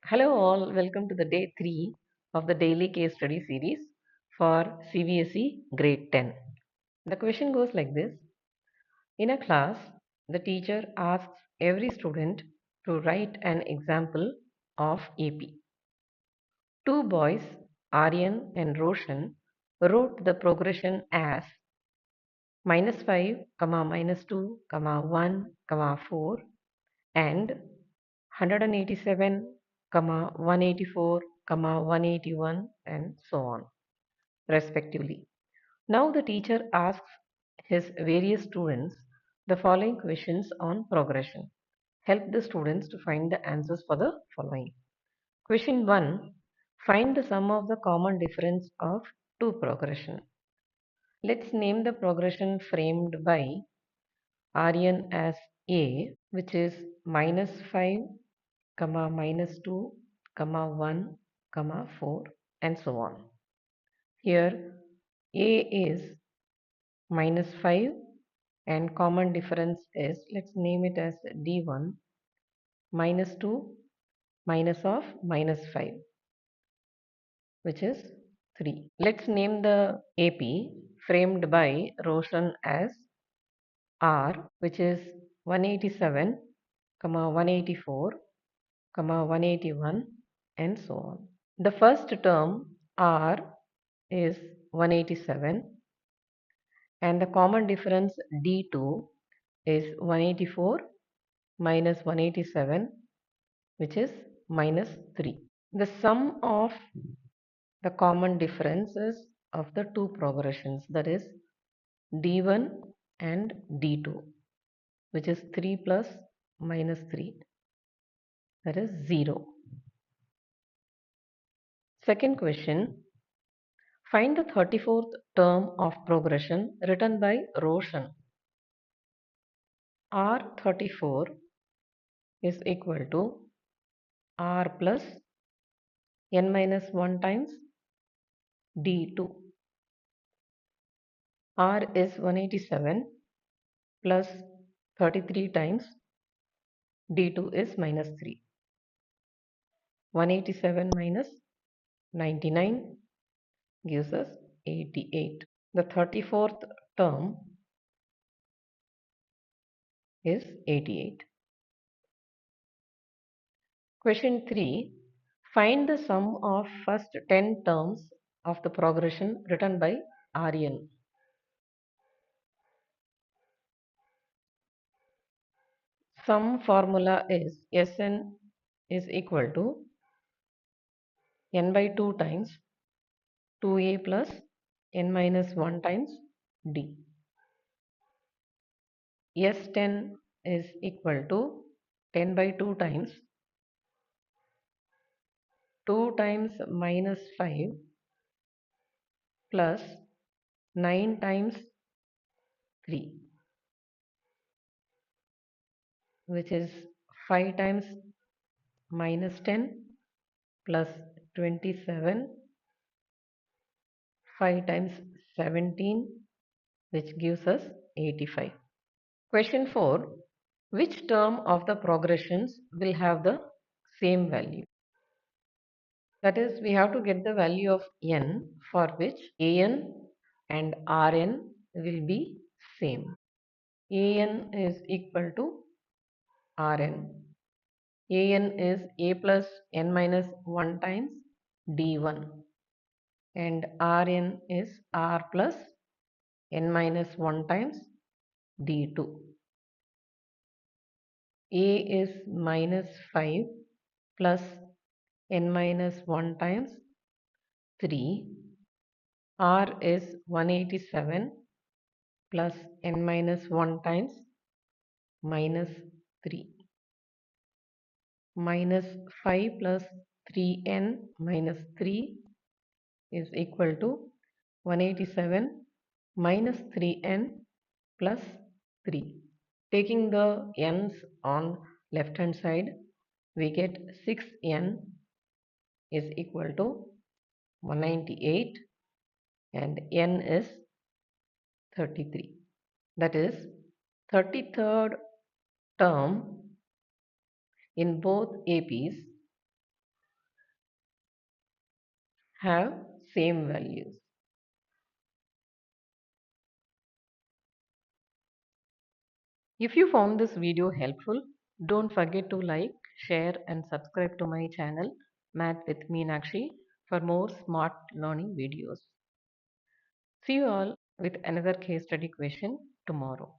Hello, all. Welcome to the day 3 of the daily case study series for CBSE Grade 10. The question goes like this. In a class, the teacher asks every student to write an example of AP. Two boys, Aryan and Roshan, wrote the progression as -5, -2, 1, 4 and 187, 184, 181 and so on respectively. Now the teacher asks his various students the following questions on progression. Help the students to find the answers for the following. Question 1. Find the sum of the common difference of two progression. Let's name the progression framed by Aryan as A, which is -5, -2, 1, 4 and so on. Here A is -5 and common difference is, let's name it as D1, -2 minus of -5, which is 3. Let's name the AP framed by Roshan as R, which is 187, 184, 181 and so on. The first term R is 187 and the common difference D2 is 184 minus 187, which is -3. The sum of the common differences of the two progressions, that is D1 and D2, which is 3 plus -3, that is 0. Second question, find the 34th term of progression written by Roshan. R34 is equal to R plus n minus 1 times D2. R is 187 plus 33 times D2 is -3. 187 minus 99 gives us 88. The 34th term is 88. Question 3. Find the sum of first 10 terms of the progression written by Aryan. Sum formula is Sn is equal to n by 2 times 2a plus n minus 1 times d. S10 is equal to 10 by 2 times 2 times -5 plus 9 times 3, which is 5 times -10 plus 27, 5 times 17, which gives us 85. Question 4. Which term of the progressions will have the same value? That is, we have to get the value of n for which an and rn will be same. An is equal to rn. An is a plus n minus 1 times d1 and rn is r plus n minus 1 times d2. A is -5 plus n minus 1 times 3. R is 187 plus n minus 1 times -3. -5 plus 3n minus 3 is equal to 187 minus 3n plus 3. Taking the n's on left hand side, we get 6n is equal to 198 and n is 33. That is 33rd term in both APs have same values. If you found this video helpful, don't forget to like, share and subscribe to my channel Math with Meenakshi for more smart learning videos. See you all with another case study question tomorrow.